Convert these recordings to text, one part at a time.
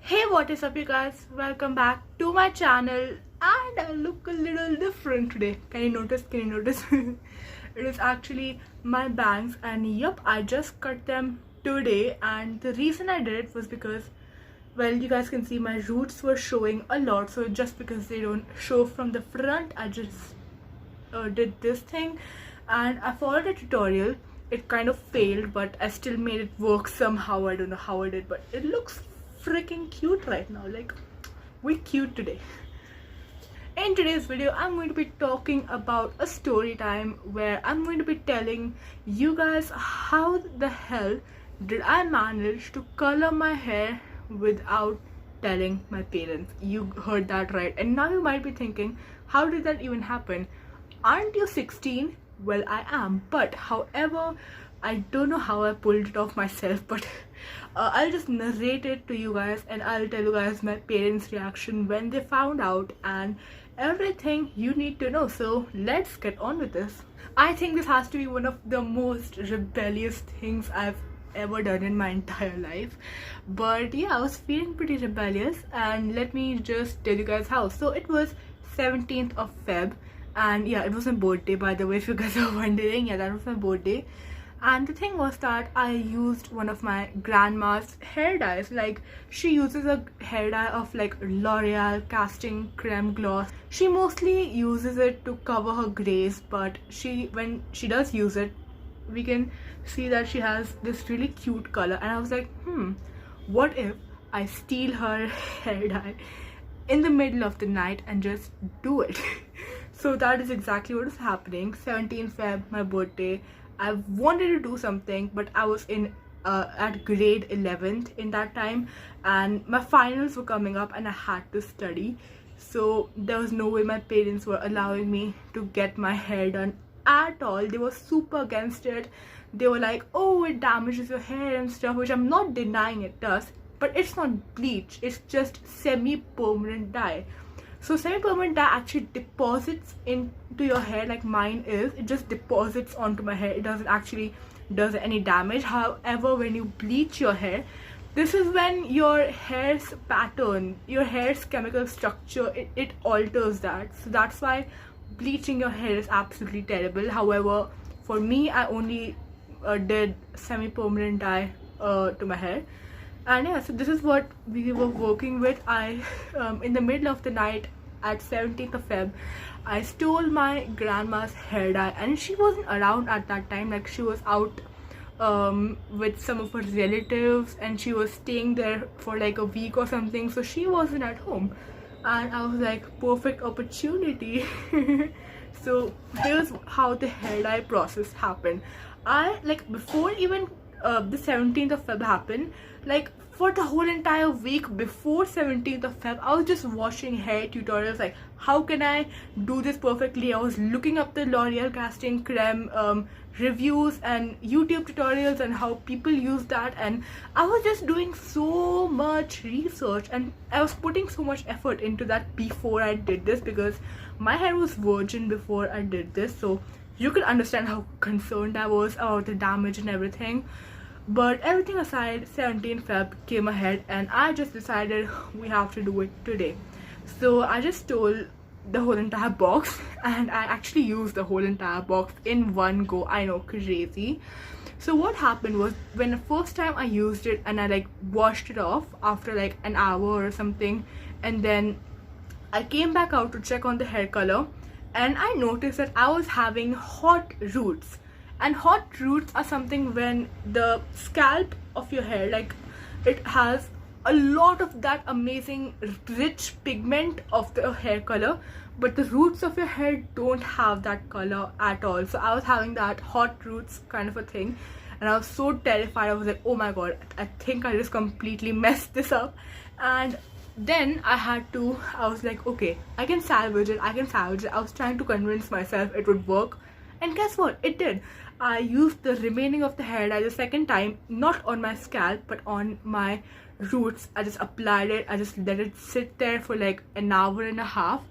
Hey, what is up you guys? Welcome back to my channel, and I look a little different today. Can you notice? It is actually my bangs, and yup, I just cut them today. And the reason I did it was because, well, you guys can see my roots were showing a lot, so just because they don't show from the front, I just did this thing. And I followed a tutorial. It kind of failed, but I still made it work somehow. I don't know how I did, but it looks freaking cute right now. Like, we're cute today. In today's video, I'm going to be talking about a story time where I'm going to be telling you guys how the hell did I manage to color my hair without telling my parents. You heard that right. And now you might be thinking, how did that even happen? Aren't you 16? Well, I am, but however, I don't know how I pulled it off myself, but I'll just narrate it to you guys, and I'll tell you guys my parents' reaction when they found out and everything you need to know. So let's get on with this. I think this has to be one of the most rebellious things I've ever done in my entire life, but yeah, I was feeling pretty rebellious, and let me just tell you guys how. So it was 17th of Feb, and yeah, it was my birthday, by the way, if you guys are wondering. Yeah, that was my birthday. And the thing was that I used one of my grandma's hair dyes. Like, she uses a hair dye of like L'Oreal casting creme gloss. She mostly uses it to cover her grays, but when she does use it, we can see that she has this really cute color. And I was like, what if I steal her hair dye in the middle of the night and just do it? So that is exactly what is happening. 17th Feb, my birthday. I wanted to do something, but I was in at grade 11th in that time, and my finals were coming up and I had to study. So there was no way my parents were allowing me to get my hair done at all. They were super against it. They were like, oh, it damages your hair and stuff, which I'm not denying it does, but it's not bleach, it's just semi-permanent dye. So semi-permanent dye actually deposits into your hair, like mine is. It just deposits onto my hair. It doesn't actually does any damage. However, when you bleach your hair, this is when your hair's pattern, your hair's chemical structure, it alters that. So that's why bleaching your hair is absolutely terrible. However, for me, I only did semi-permanent dye to my hair. And yeah, so this is what we were working with. I in the middle of the night at 17th of Feb, I stole my grandma's hair dye, and she wasn't around at that time. Like, she was out with some of her relatives, and she was staying there for like a week or something, so she wasn't at home. And I was like, perfect opportunity. So here's how the hair dye process happened. I, like, before even the 17th of Feb happened, like for the whole entire week before 17th of Feb, I was just watching hair tutorials, like how can I do this perfectly. I was looking up the L'Oreal casting creme reviews and YouTube tutorials and how people use that, and I was just doing so much research, and I was putting so much effort into that before I did this, because my hair was virgin before I did this, so you can understand how concerned I was about the damage and everything. But everything aside, 17th Feb came ahead, and I just decided we have to do it today. So I just stole the whole entire box, and I actually used the whole entire box in one go. I know, crazy. So what happened was, when the first time I used it and I like washed it off after like an hour or something, and then I came back out to check on the hair color, and I noticed that I was having hot roots. And hot roots are something when the scalp of your hair, like, it has a lot of that amazing rich pigment of the hair color, but the roots of your hair don't have that color at all. So I was having that hot roots kind of a thing, and I was so terrified. I was like, oh my god, I think I just completely messed this up. And then I was like, okay, I can salvage it. I was trying to convince myself it would work, and guess what, it did. I used the remaining of the hair dye the second time, not on my scalp but on my roots. I just applied it, I just let it sit there for like an hour and a half,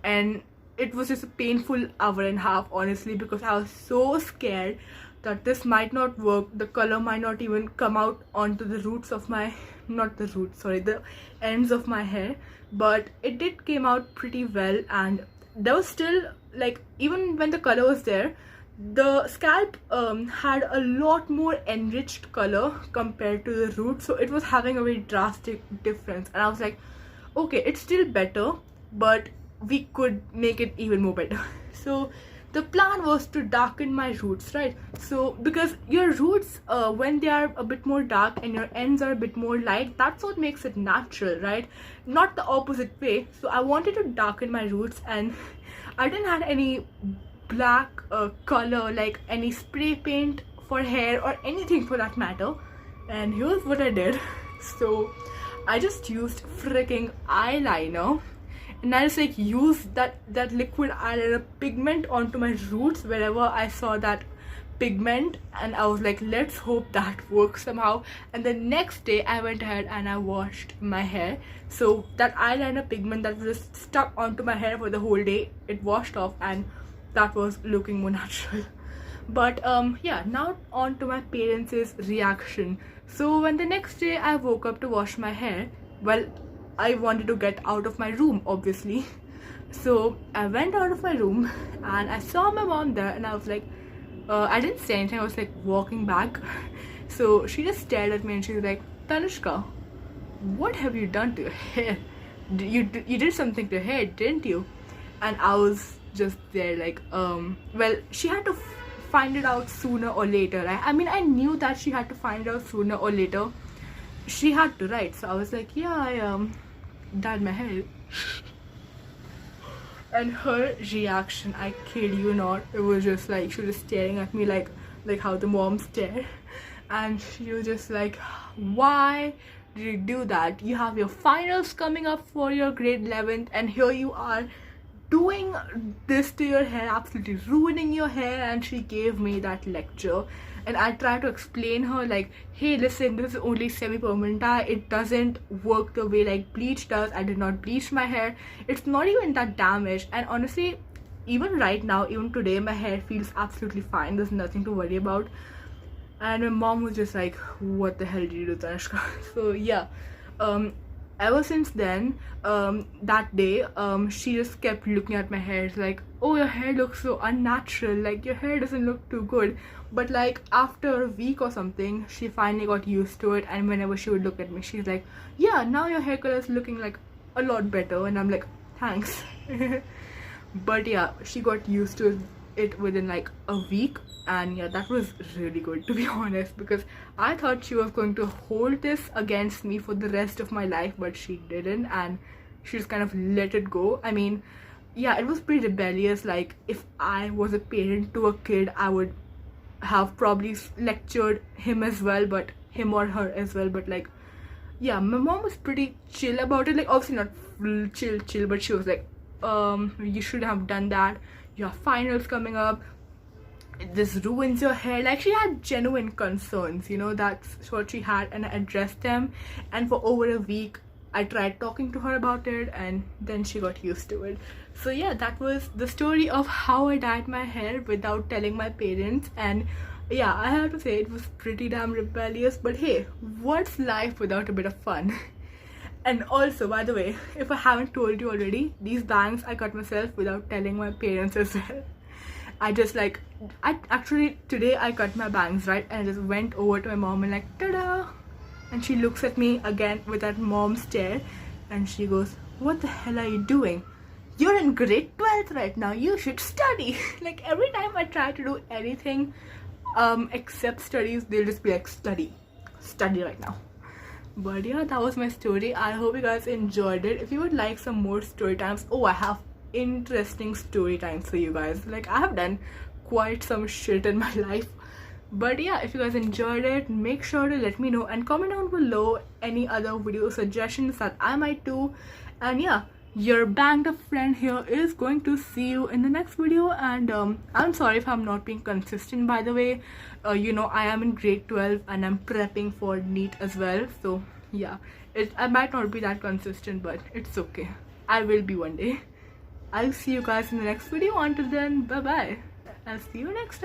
and it was just a painful hour and a half, honestly, because I was so scared that this might not work, the color might not even come out onto the roots of my, not the roots, sorry, the ends of my hair, but it did came out pretty well. And there was still, like, even when the color was there, the scalp had a lot more enriched color compared to the root, so it was having a very drastic difference. And I was like, okay, it's still better, but we could make it even more better. So the plan was to darken my roots, right? So because your roots, when they are a bit more dark and your ends are a bit more light, that's what makes it natural, right? Not the opposite way. So I wanted to darken my roots, and I didn't have any black color, like any spray paint for hair or anything for that matter. And here's what I did. So I just used freaking eyeliner, and I just like used that liquid eyeliner pigment onto my roots wherever I saw that pigment, and I was like, let's hope that works somehow. And the next day I went ahead and I washed my hair, so that eyeliner pigment that was just stuck onto my hair for the whole day, it washed off, and that was looking more natural. But yeah, now on to my parents' reaction. So when the next day I woke up to wash my hair, well, I wanted to get out of my room, obviously. So I went out of my room and I saw my mom there, and I was like, I didn't say anything, I was like walking back. So she just stared at me and she was like, Tanushka, what have you done to your hair? You did something to your hair, didn't you? And I was just there like, well, she had to find it out sooner or later, right? I mean, I knew that she had to find it out sooner or later. She had to, right? So I was like, yeah, I dyed my hair. And her reaction, I kid you not, it was just like, she was staring at me like how the moms stare. And she was just like, why did you do that? You have your finals coming up for your grade 11th, and here you are doing this to your hair, absolutely ruining your hair. And she gave me that lecture, and I tried to explain her like, hey, listen, this is only semi-permanent dye, it doesn't work the way like bleach does. I did not bleach my hair, it's not even that damaged. And honestly, even right now, even today, my hair feels absolutely fine, there's nothing to worry about. And my mom was just like, what the hell did you do, Tanushka? So yeah, ever since then, that day, she just kept looking at my hair. It's like, oh, your hair looks so unnatural, like your hair doesn't look too good. But like after a week or something, she finally got used to it, and whenever she would look at me, she's like, yeah, now your hair color is looking like a lot better. And I'm like, thanks. But yeah, she got used to it within like a week, and yeah, that was really good, to be honest, because I thought she was going to hold this against me for the rest of my life, but she didn't, and she just kind of let it go. I mean, yeah, it was pretty rebellious. Like, if I was a parent to a kid, I would have probably lectured him as well, but him or her as well. But like, yeah, my mom was pretty chill about it, like obviously not full chill, but she was like, you shouldn't have done that, you have finals coming up, this ruins your hair. Like, she had genuine concerns, you know, that's what she had, and I addressed them. And for over a week I tried talking to her about it, and then she got used to it. So yeah, that was the story of how I dyed my hair without telling my parents. And yeah, I have to say, it was pretty damn rebellious, but hey, what's life without a bit of fun? And also, by the way, if I haven't told you already, these bangs I cut myself without telling my parents as well. I actually, today I cut my bangs, right, and I just went over to my mom and like, ta-da! And she looks at me again with that mom stare, and she goes, what the hell are you doing? You're in grade 12 right now, you should study. Like, every time I try to do anything except studies, they'll just be like, study right now. But yeah, that was my story. I hope you guys enjoyed it. If you would like some more story times, oh, I have interesting story times for you guys. Like, I have done quite some shit in my life. But yeah, if you guys enjoyed it, make sure to let me know and comment down below any other video suggestions that I might do. And yeah, your banged up friend here is going to see you in the next video. And I'm sorry if I'm not being consistent, by the way. You know, I am in grade 12 and I'm prepping for NEET as well. So yeah, I might not be that consistent, but it's okay, I will be one day. I'll see you guys in the next video. Until then, bye bye. I'll see you next time.